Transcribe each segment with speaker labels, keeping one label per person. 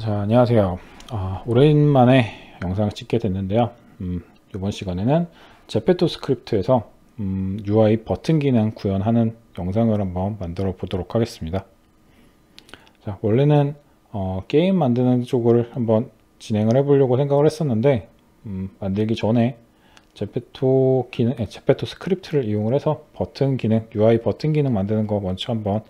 Speaker 1: 자, 안녕하세요. 오랜만에 영상을 찍게 됐는데요. 이번 시간에는 제페토 스크립트에서 UI 버튼 기능 구현하는 영상을 한번 만들어 보도록 하겠습니다. 자, 원래는 게임 만드는 쪽을 한번 진행을 해보려고 생각을 했었는데 만들기 전에 제페토 스크립트를 이용을 해서 버튼 기능, UI 버튼 기능 만드는 거 먼저 한번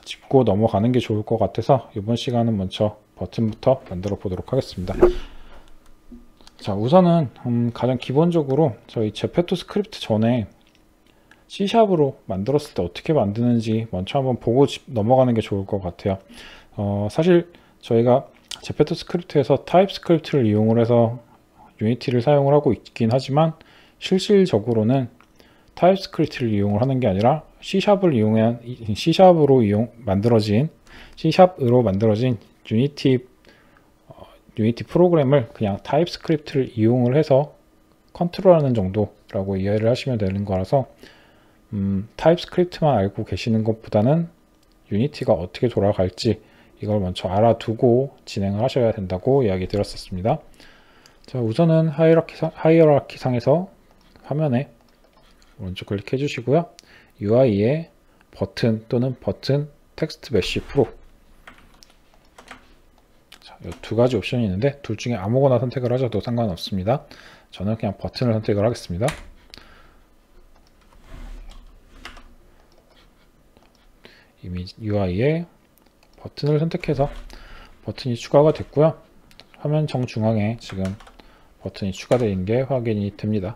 Speaker 1: 짚고 넘어가는 게 좋을 것 같아서 이번 시간은 먼저 버튼부터 만들어 보도록 하겠습니다. 자, 우선은 가장 기본적으로 저희 제페토 스크립트 전에 C샵으로 만들었을 때 어떻게 만드는지 먼저 한번 보고 넘어가는 게 좋을 것 같아요. 사실 저희가 제페토 스크립트에서 타입 스크립트를 이용을 해서 유니티를 사용을 하고 있긴 하지만 실질적으로는 타입 스크립트를 이용을 하는 게 아니라 C샵으로 만들어진 유니티 프로그램을 그냥 타입 스크립트를 이용을 해서 컨트롤하는 정도라고 이해를 하시면 되는 거라서 타입 스크립트만 알고 계시는 것보다는 유니티가 어떻게 돌아갈지 이걸 먼저 알아두고 진행을 하셔야 된다고 이야기 드렸었습니다. 자, 우선은 하이어라키 상에서 화면에 오른쪽 클릭해 주시고요. UI에 버튼 또는 버튼 텍스트 메쉬 프로, 자, 이 두 가지 옵션이 있는데 둘 중에 아무거나 선택을 하셔도 상관없습니다. 저는 그냥 버튼을 선택을 하겠습니다. 이미 UI에 버튼을 선택해서 버튼이 추가가 됐고요. 화면 정중앙에 지금 버튼이 추가되어 있는 게 확인이 됩니다.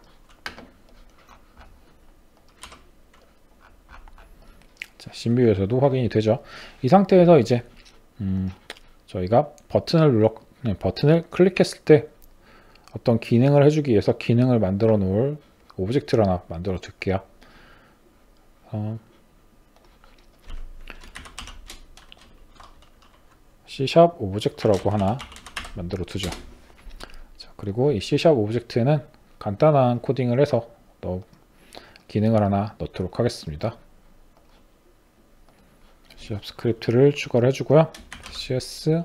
Speaker 1: 자, 신비유에서도 확인이 되죠. 이 상태에서 이제 저희가 버튼을 클릭했을 때 어떤 기능을 해주기 위해서 기능을 만들어 놓을 오브젝트를 하나 만들어 둘게요. C샵 오브젝트라고 하나 만들어 두죠. 자, 그리고 이 C샵 오브젝트에는 간단한 코딩을 해서 기능을 하나 넣도록 하겠습니다. C샵 스크립트를 추가를 해주고요. CS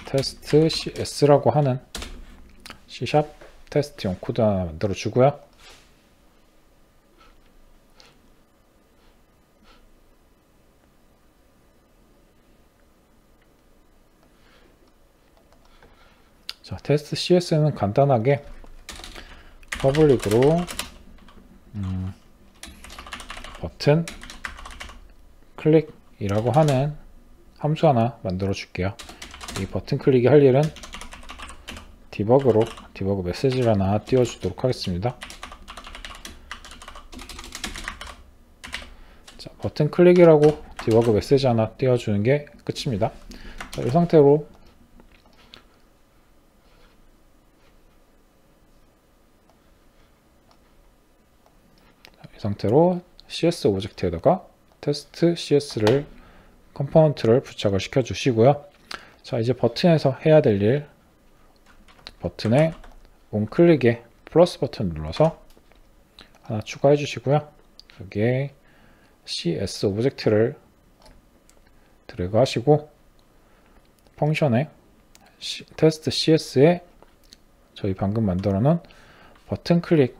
Speaker 1: 테스트 CS라고 하는 C샵 테스트용 코드 하나 만들어 주고요. 자, 테스트 CS는 간단하게 퍼블릭으로 버튼 클릭이라고 하는 함수 하나 만들어 줄게요. 이 버튼 클릭이 할 일은 디버그 메시지를 하나 띄워주도록 하겠습니다. 자, 버튼 클릭이라고 디버그 메시지 하나 띄워주는 게 끝입니다. 자, 이 상태로 CS 오브젝트에다가 테스트 CS를 컴포넌트를 부착을 시켜 주시고요. 자, 이제 버튼에서 해야 될 일, 버튼에 온클릭에 플러스 버튼 눌러서 하나 추가해 주시고요. 여기에 CS 오브젝트를 드래그 하시고 펑션에 테스트 CS에 저희 방금 만들어 놓은 버튼 클릭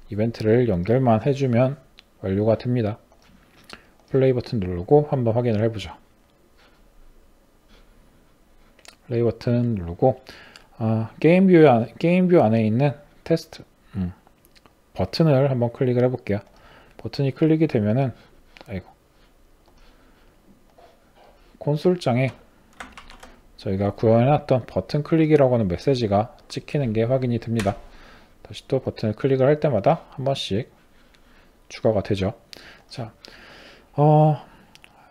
Speaker 1: 이벤트를 연결만 해주면 완료가 됩니다. 플레이 버튼 누르고 한번 확인을 해보죠. 플레이 버튼 누르고 게임 뷰 안에 있는 테스트 버튼을 한번 클릭을 해볼게요. 버튼이 클릭이 되면은 콘솔장에 저희가 구현해놨던 버튼 클릭이라고 하는 메시지가 찍히는 게 확인이 됩니다. 다시 또 버튼을 클릭을 할 때마다 한 번씩 추가가 되죠. 자,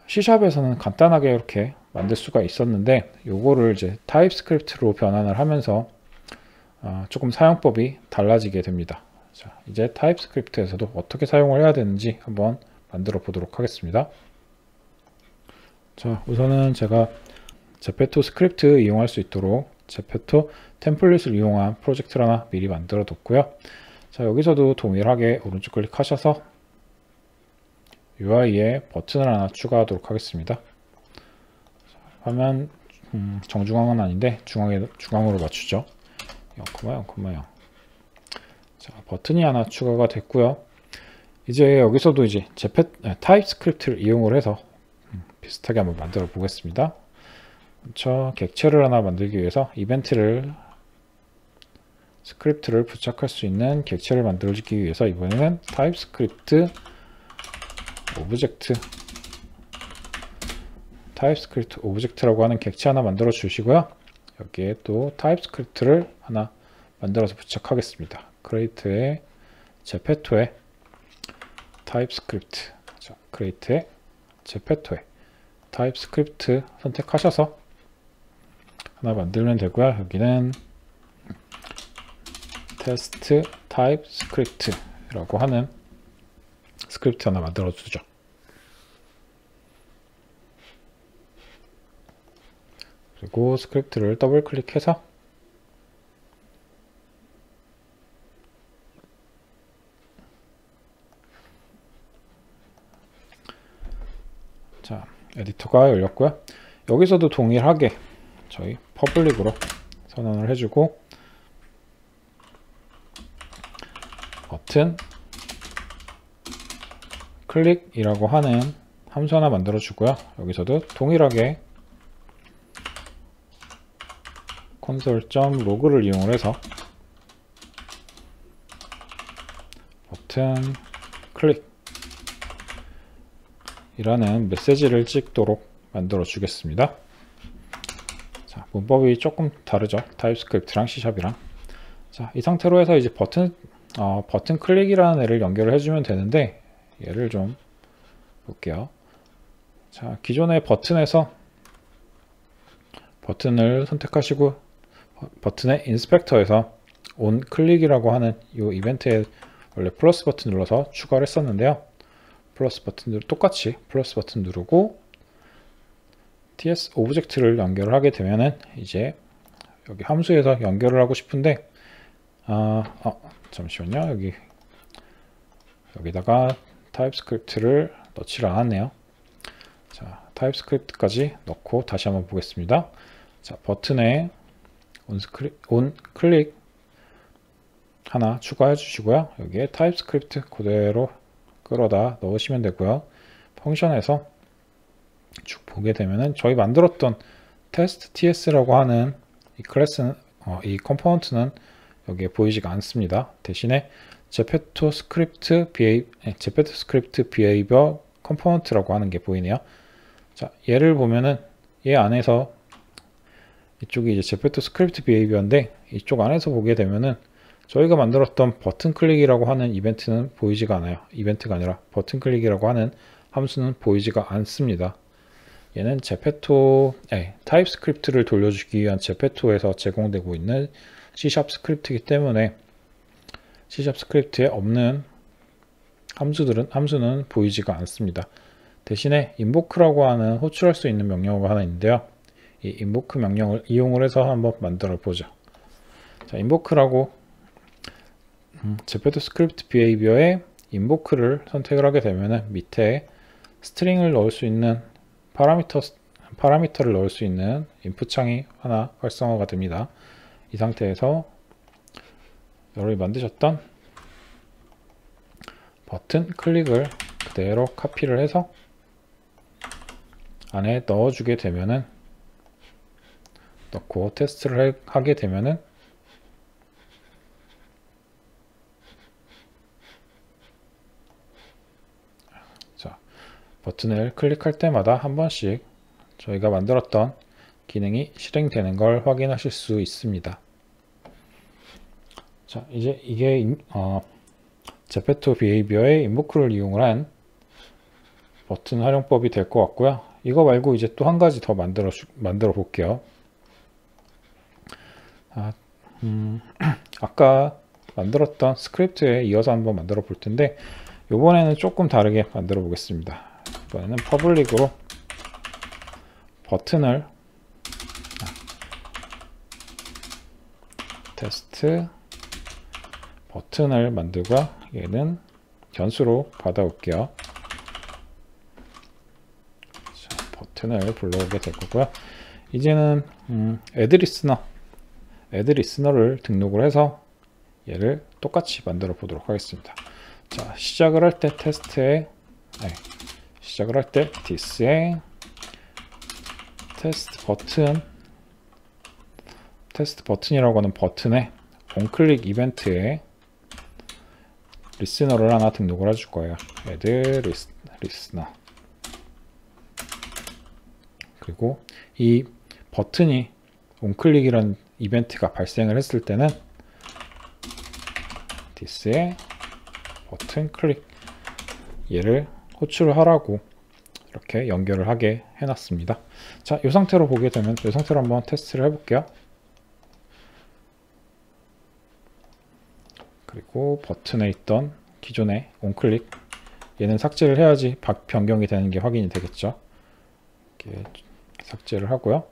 Speaker 1: C샵에서는 간단하게 이렇게 만들 수가 있었는데 요거를 이제 타입 스크립트로 변환을 하면서 조금 사용법이 달라지게 됩니다. 자, 이제 타입 스크립트에서도 어떻게 사용을 해야 되는지 한번 만들어 보도록 하겠습니다. 자, 우선은 제가 제페토 스크립트 이용할 수 있도록 제페토 템플릿을 이용한 프로젝트를 하나 미리 만들어 뒀고요. 자, 여기서도 동일하게 오른쪽 클릭하셔서 UI에 버튼을 하나 추가하도록 하겠습니다. 화면 정중앙은 아닌데 중앙으로 맞추죠. 0,0,0. 자, 버튼이 하나 추가가 됐고요. 이제 여기서도 이제 타입스크립트를 이용을 해서 비슷하게 한번 만들어 보겠습니다. 먼저 객체를 하나 만들기 위해서 스크립트를 부착할 수 있는 객체를 만들어주기 위해서 이번에는 타입스크립트 오브젝트라고 하는 객체 하나 만들어 주시고요. 여기에 또 타입스크립트를 하나 만들어서 부착하겠습니다. create의 제페토에 타입스크립트, create의 제페토에 타입스크립트 선택하셔서 하나 만들면 되고요. 여기는 테스트 타입스크립트라고 하는 스크립트 하나 만들어 주죠. 그리고 스크립트를 더블 클릭해서 자, 에디터가 열렸고요. 여기서도 동일하게 저희 퍼블릭으로 선언을 해주고 버튼 클릭이라고 하는 함수 하나 만들어 주고요. 여기서도 동일하게 console.log를 이용을 해서 버튼 클릭 이라는 메시지를 찍도록 만들어 주겠습니다. 자, 문법이 조금 다르죠. 타입스크립트랑 C샵이랑. 자, 이 상태로 해서 이제 버튼 클릭이라는 애를 연결을 해주면 되는데, 얘를 좀 볼게요. 자, 기존의 버튼에서 버튼을 선택하시고, 버튼의 인스펙터에서 온 클릭이라고 하는 이 이벤트에 원래 플러스 버튼 눌러서 추가를 했었는데요. 똑같이 플러스 버튼 누르고 TS 오브젝트를 연결을 하게 되면은 이제 여기 함수에서 연결을 하고 싶은데 잠시만요. 여기다가 타입스크립트를 넣지를 않았네요. 자, 타입스크립트까지 넣고 다시 한번 보겠습니다. 자, 버튼에 온 클릭 하나 추가해 주시고요. 여기에 타입스크립트 그대로 끌어다 넣으시면 되고요. 펑션에서 쭉 보게 되면은 저희 만들었던 테스트 ts라고 하는 이 클래스는 이 컴포넌트는 여기에 보이지가 않습니다. 대신에 제페토 스크립트 비헤이비어 컴포넌트라고 하는 게 보이네요. 자, 얘를 보면은 얘 안에서 이쪽이 이제 제페토 스크립트 비헤이비어인데 이쪽 안에서 보게 되면은 저희가 만들었던 버튼 클릭이라고 하는 이벤트는 보이지가 않아요. 이벤트가 아니라 버튼 클릭이라고 하는 함수는 보이지가 않습니다. 얘는 타입스크립트를 돌려주기 위한 제페토에서 제공되고 있는 C샵 스크립트이기 때문에 C샵 스크립트에 없는 함수는 보이지가 않습니다. 대신에 invoke라고 하는 호출할 수 있는 명령어가 하나 있는데요. 이 invoke 명령을 이용을 해서 한번 만들어 보죠. 자, invoke라고 제페토 스크립트 비헤이비어에 invoke를 선택을 하게 되면 밑에 스트링을 넣을 수 있는 파라미터를 넣을 수 있는 인풋 창이 하나 활성화가 됩니다. 이 상태에서 여러분이 만드셨던 버튼 클릭을 그대로 카피를 해서 안에 넣어주게 되면은 넣고 테스트를 하게 되면은 버튼을 클릭할 때마다 한 번씩 저희가 만들었던 기능이 실행되는 걸 확인하실 수 있습니다. 자, 이제 이게 제페토 비헤이비어의 인보크를 이용을 한 버튼 활용법이 될 것 같고요. 이거 말고 이제 또 한 가지 더 만들어 볼게요. 아까 만들었던 스크립트에 이어서 한번 만들어 볼 텐데 이번에는 조금 다르게 만들어 보겠습니다. 이번에는 퍼블릭으로 버튼을 테스트 버튼을 만들고요. 얘는 변수로 받아올게요. 버튼을 불러오게 될 거고요. 이제는 add listener를 등록을 해서 얘를 똑같이 만들어 보도록 하겠습니다. 자, 시작을 할 때 시작을 할 때 this에 테스트 버튼이라고 하는 버튼에 onClick 이벤트에 리스너를 하나 등록을 해줄 거예요. add listener. 그리고 이 버튼이 onClick이라는 이벤트가 발생을 했을 때는 this에 버튼 클릭 얘를 호출을 하라고 이렇게 연결을 하게 해놨습니다. 자, 이 상태로 보게 되면 이 상태로 한번 테스트를 해볼게요. 그리고 버튼에 있던 기존의 onClick 얘는 삭제를 해야지 변경이 되는 게 확인이 되겠죠. 이렇게 삭제를 하고요.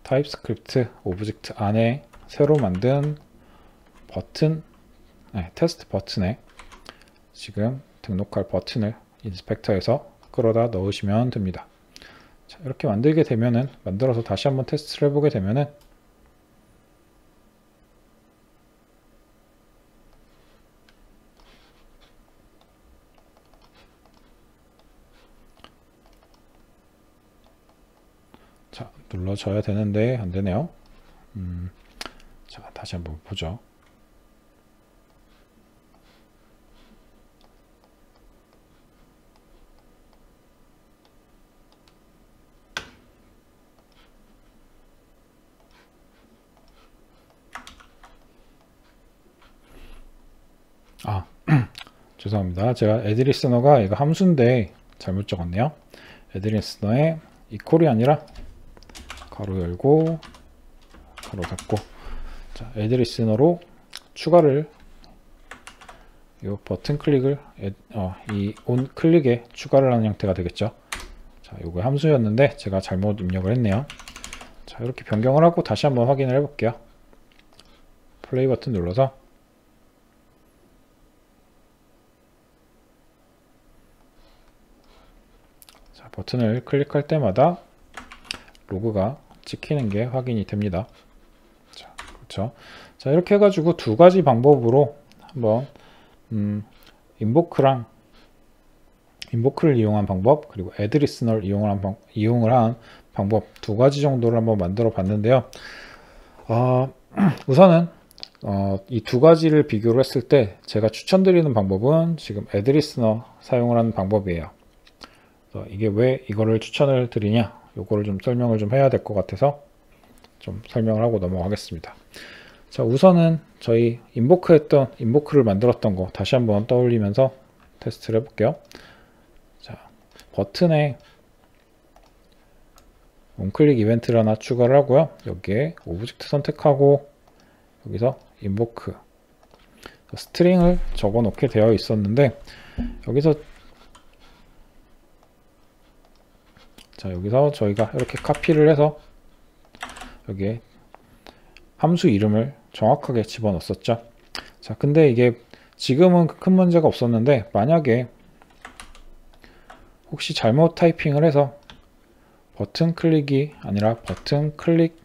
Speaker 1: 타입스크립트 오브젝트 안에 새로 만든 버튼 테스트 버튼에 지금 등록할 버튼을 인스펙터에서 끌어다 넣으시면 됩니다. 자, 이렇게 만들게 되면은 만들어서 다시 한번 테스트를 해보게 되면은 자, 눌러줘야 되는데 안 되네요. 자, 다시 한번 보죠. 죄송합니다. 제가 add listener가 이거 함수인데 잘못 적었네요. add listener에 이퀄이 아니라 가로 열고 가로 닫고, 자, add listener로 추가를 이 버튼 클릭을 이 on 클릭에 추가를 하는 형태가 되겠죠. 자, 요거 함수였는데 제가 잘못 입력을 했네요. 자, 이렇게 변경을 하고 다시 한번 확인을 해 볼게요. 플레이 버튼 눌러서 버튼을 클릭할 때마다 로그가 찍히는 게 확인이 됩니다. 자, 그렇죠. 자, 이렇게 해가지고 두 가지 방법으로 한번 인보크를 이용한 방법, 그리고 add listener를 이용을 한 방법 두 가지 정도를 한번 만들어 봤는데요. 우선은 이 두 가지를 비교를 했을 때 제가 추천드리는 방법은 지금 add listener 사용을 하는 방법이에요. 이게 왜 이거를 추천을 드리냐, 요거를 좀 설명을 좀 해야 될 것 같아서 좀 설명을 하고 넘어가겠습니다. 자, 우선은 저희 인보크를 만들었던 거 다시 한번 떠올리면서 테스트를 해볼게요. 자, 버튼에 onClick 이벤트를 하나 추가를 하고요. 여기에 오브젝트 선택하고 여기서 인보크 스트링을 적어 놓게 되어 있었는데 여기서 저희가 이렇게 카피를 해서 여기에 함수 이름을 정확하게 집어넣었었죠. 자, 근데 이게 지금은 큰 문제가 없었는데 만약에 혹시 잘못 타이핑을 해서 버튼 클릭이 아니라 버튼 클릭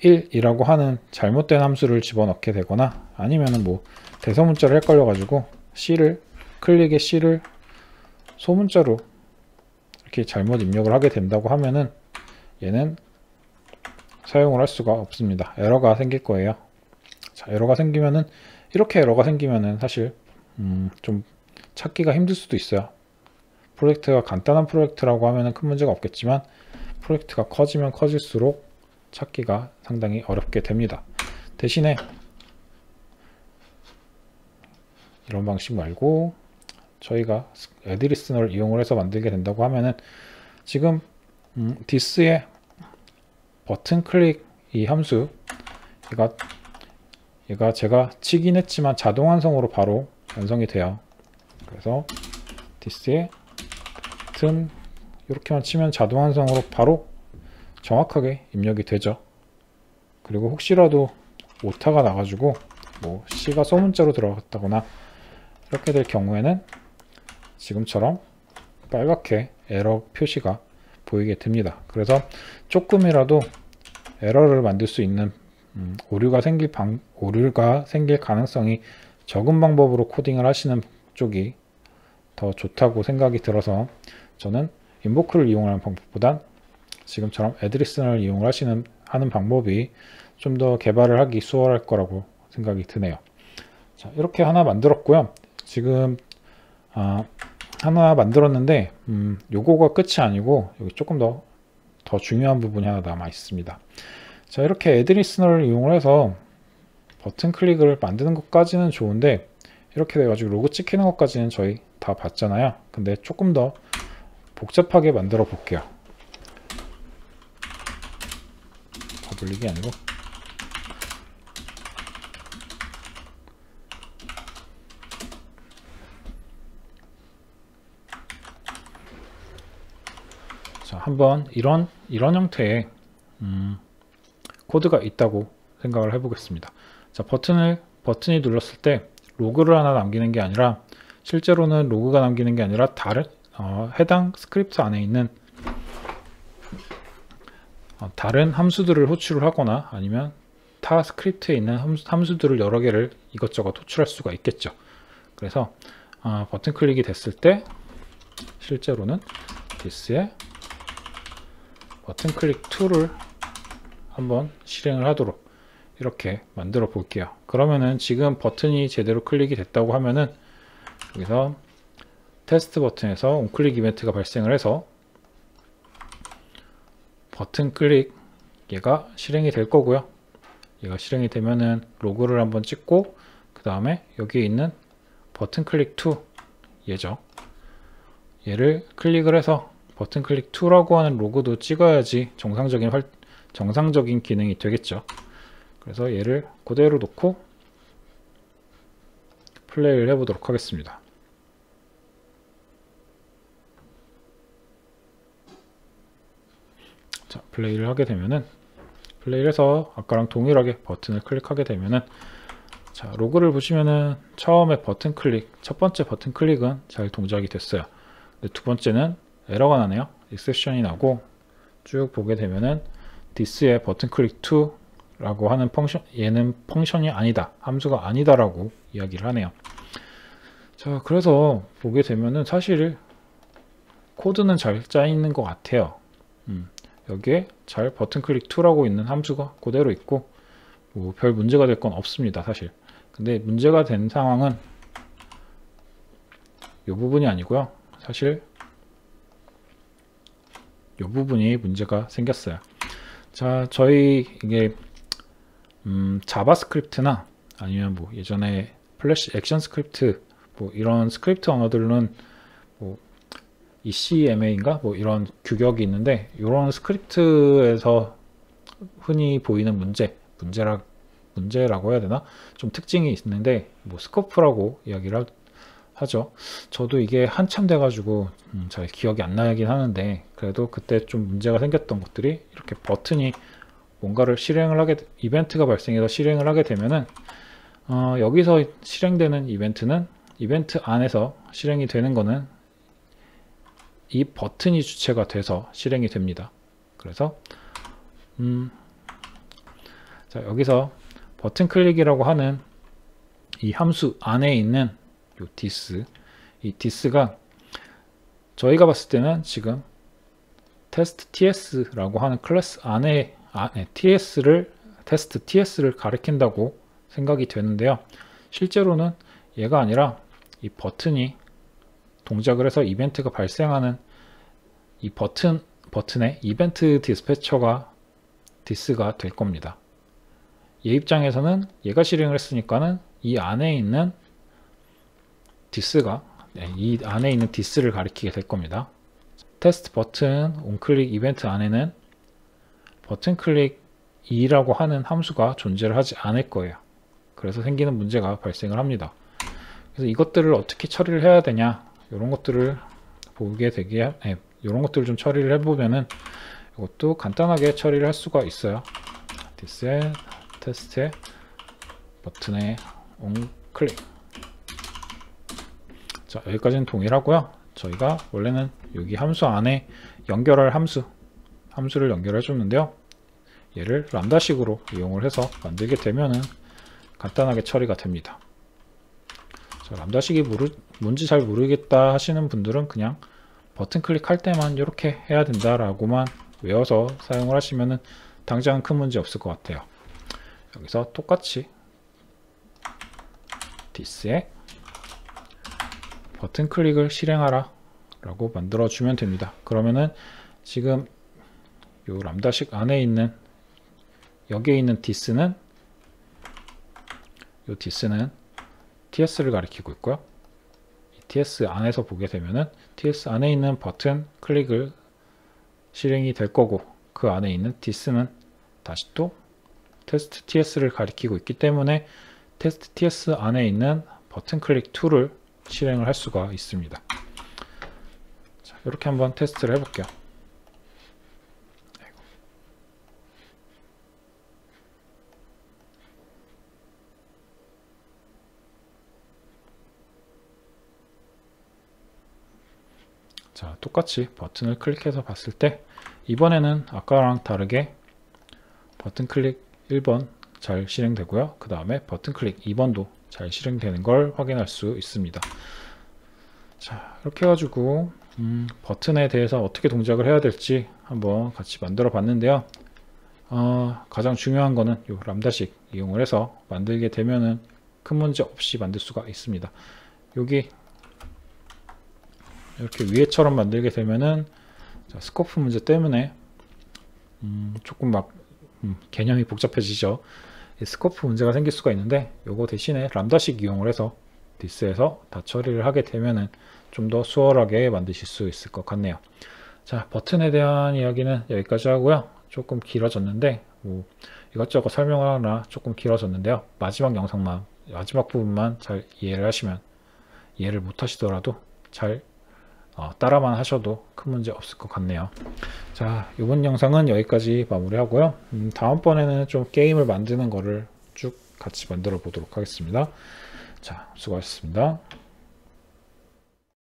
Speaker 1: 1이라고 하는 잘못된 함수를 집어넣게 되거나 아니면은 뭐 대소문자를 헷갈려 가지고 클릭의 C를 소문자로 이렇게 잘못 입력을 하게 된다고 하면은 얘는 사용을 할 수가 없습니다. 에러가 생길 거예요. 자, 이렇게 에러가 생기면은 사실 좀 찾기가 힘들 수도 있어요. 프로젝트가 간단한 프로젝트라고 하면은 큰 문제가 없겠지만 프로젝트가 커지면 커질수록 찾기가 상당히 어렵게 됩니다. 대신에 이런 방식 말고 저희가 add listener를 이용을 해서 만들게 된다고 하면은 지금 this의 버튼 클릭 이 함수 얘가 제가 치긴 했지만 자동 완성으로 바로 완성이 돼요. 그래서 this의 버튼 이렇게만 치면 자동 완성으로 바로 정확하게 입력이 되죠. 그리고 혹시라도 오타가 나가지고 뭐 C가 소문자로 들어갔다거나 이렇게 될 경우에는 지금처럼 빨갛게 에러 표시가 보이게 됩니다. 그래서 조금이라도 에러를 만들 수 있는 오류가 생길 가능성이 적은 방법으로 코딩을 하시는 쪽이 더 좋다고 생각이 들어서 저는 인보크를 이용하는 방법보단 지금처럼 애드리스널을 하는 방법이 좀 더 개발을 하기 수월할 거라고 생각이 드네요. 자, 이렇게 하나 만들었고요. 지금 하나 만들었는데 요거가 끝이 아니고 여기 조금 더 중요한 부분이 하나 남아 있습니다. 자, 이렇게 애드리스널을 이용해서 버튼 클릭을 만드는 것까지는 좋은데 이렇게 돼가지고 로고 찍히는 것까지는 저희 다 봤잖아요. 근데 조금 더 복잡하게 만들어 볼게요. 더블릭이 아니고 자, 한번 이런 형태의 코드가 있다고 생각을 해보겠습니다. 자, 버튼이 눌렀을 때 로그를 하나 남기는 게 아니라 실제로는 로그가 남기는 게 아니라 다른 해당 스크립트 안에 있는 다른 함수들을 호출을 하거나 아니면 타 스크립트에 있는 함수들을 여러 개를 이것저것 호출할 수가 있겠죠. 그래서 버튼 클릭이 됐을 때 실제로는 this에 버튼 클릭 2를 한번 실행을 하도록 이렇게 만들어 볼게요. 그러면은 지금 버튼이 제대로 클릭이 됐다고 하면은 여기서 테스트 버튼에서 온클릭 이벤트가 발생을 해서 버튼 클릭 얘가 실행이 될 거고요. 얘가 실행이 되면은 로그를 한번 찍고 그 다음에 여기에 있는 버튼 클릭 2 얘죠. 얘를 클릭을 해서 버튼 클릭 2라고 하는 로고도 찍어야지 정상적인 기능이 되겠죠. 그래서 얘를 그대로 놓고 플레이를 해보도록 하겠습니다. 자, 플레이를 하게 되면은 플레이를 해서 아까랑 동일하게 버튼을 클릭하게 되면은 자, 로그를 보시면은 처음에 첫 번째 버튼 클릭은 잘 동작이 됐어요. 근데 두 번째는 에러가 나네요. exception이 나고 쭉 보게 되면은 this의 버튼 클릭 2라고 하는 얘는 펑션이 아니다, 함수가 아니다 라고 이야기를 하네요. 자, 그래서 보게 되면은 사실 코드는 잘 짜 있는 것 같아요. 여기에 잘 버튼 클릭 2라고 있는 함수가 그대로 있고 뭐 별 문제가 될 건 없습니다, 사실. 근데 문제가 된 상황은 이 부분이 아니고요. 사실 이 부분이 문제가 생겼어요. 자, 저희 이게 자바스크립트나 아니면 뭐 예전에 플래시 액션 스크립트 뭐 이런 스크립트 언어들은 뭐 ECMA인가 뭐 이런 규격이 있는데 이런 스크립트에서 흔히 보이는 문제라고 해야 되나? 좀 특징이 있는데 뭐 스코프라고 이야기를 하죠. 저도 이게 한참 돼가지고 잘 기억이 안 나긴 하는데 그래도 그때 좀 문제가 생겼던 것들이 이렇게 버튼이 뭔가를 이벤트가 발생해서 실행을 하게 되면은 여기서 실행되는 이벤트는 이벤트 안에서 실행이 되는 거는 이 버튼이 주체가 돼서 실행이 됩니다. 그래서 자, 여기서 버튼 클릭이라고 하는 이 함수 안에 있는 요 이 this가 저희가 봤을 때는 지금 테스트 ts라고 하는 클래스 안에 테스트 ts를 가리킨다고 생각이 되는데요. 실제로는 얘가 아니라 이 버튼이 동작을 해서 이벤트가 발생하는 이 버튼의 이벤트 디스패처가 this가 될 겁니다. 얘 입장에서는 얘가 실행을 했으니까는 이 안에 있는 이 안에 있는 this를 가리키게 될 겁니다. 테스트 버튼 온클릭 이벤트 안에는 버튼 클릭 2라고 하는 함수가 존재를 하지 않을 거예요. 그래서 생기는 문제가 발생을 합니다. 그래서 이것들을 어떻게 처리를 해야 되냐, 이런 것들을 이런 것들을 좀 처리를 해보면은 이것도 간단하게 처리를 할 수가 있어요. this의 테스트의 버튼의 온클릭 자, 여기까지는 동일하고요. 저희가 원래는 여기 함수 안에 연결할 함수를 연결해 줬는데요. 얘를 람다식으로 이용을 해서 만들게 되면은 간단하게 처리가 됩니다. 자, 람다식이 뭔지 잘 모르겠다 하시는 분들은 그냥 버튼 클릭할 때만 이렇게 해야 된다라고만 외워서 사용을 하시면은 당장은 큰 문제 없을 것 같아요. 여기서 똑같이 this에 버튼 클릭을 실행하라 라고 만들어 주면 됩니다. 그러면은 지금 요 람다식 안에 있는 여기에 있는 this는 ts를 가리키고 있고요. 이 ts 안에서 보게 되면은 ts 안에 있는 버튼 클릭을 실행이 될 거고, 그 안에 있는 this는 다시 또 테스트 ts를 가리키고 있기 때문에 테스트 ts 안에 있는 버튼 클릭 2를 실행을 할 수가 있습니다. 자, 이렇게 한번 테스트를 해볼게요. 자, 똑같이 버튼을 클릭해서 봤을 때 이번에는 아까랑 다르게 버튼 클릭 1번 잘 실행되고요. 그 다음에 버튼 클릭 2번도 잘 실행되는 걸 확인할 수 있습니다. 자, 이렇게 해가지고 버튼에 대해서 어떻게 동작을 해야 될지 한번 같이 만들어 봤는데요. 가장 중요한 거는 이 람다식 이용을 해서 만들게 되면은 큰 문제 없이 만들 수가 있습니다. 여기 이렇게 위에처럼 만들게 되면은 자, 스코프 문제 때문에 조금 막 개념이 복잡해지죠. 스코프 문제가 생길 수가 있는데, 요거 대신에 람다식 이용을 해서 this에서 다 처리를 하게 되면은 좀 더 수월하게 만드실 수 있을 것 같네요. 자, 버튼에 대한 이야기는 여기까지 하고요. 조금 길어졌는데 이것저것 설명하느라 조금 길어졌는데요. 마지막 부분만 잘 이해를 하시면, 이해를 못 하시더라도 잘 따라만 하셔도 큰 문제 없을 것 같네요. 자, 이번 영상은 여기까지 마무리하고요. 다음번에는 좀 게임을 만드는 거를 쭉 같이 만들어 보도록 하겠습니다. 자, 수고하셨습니다.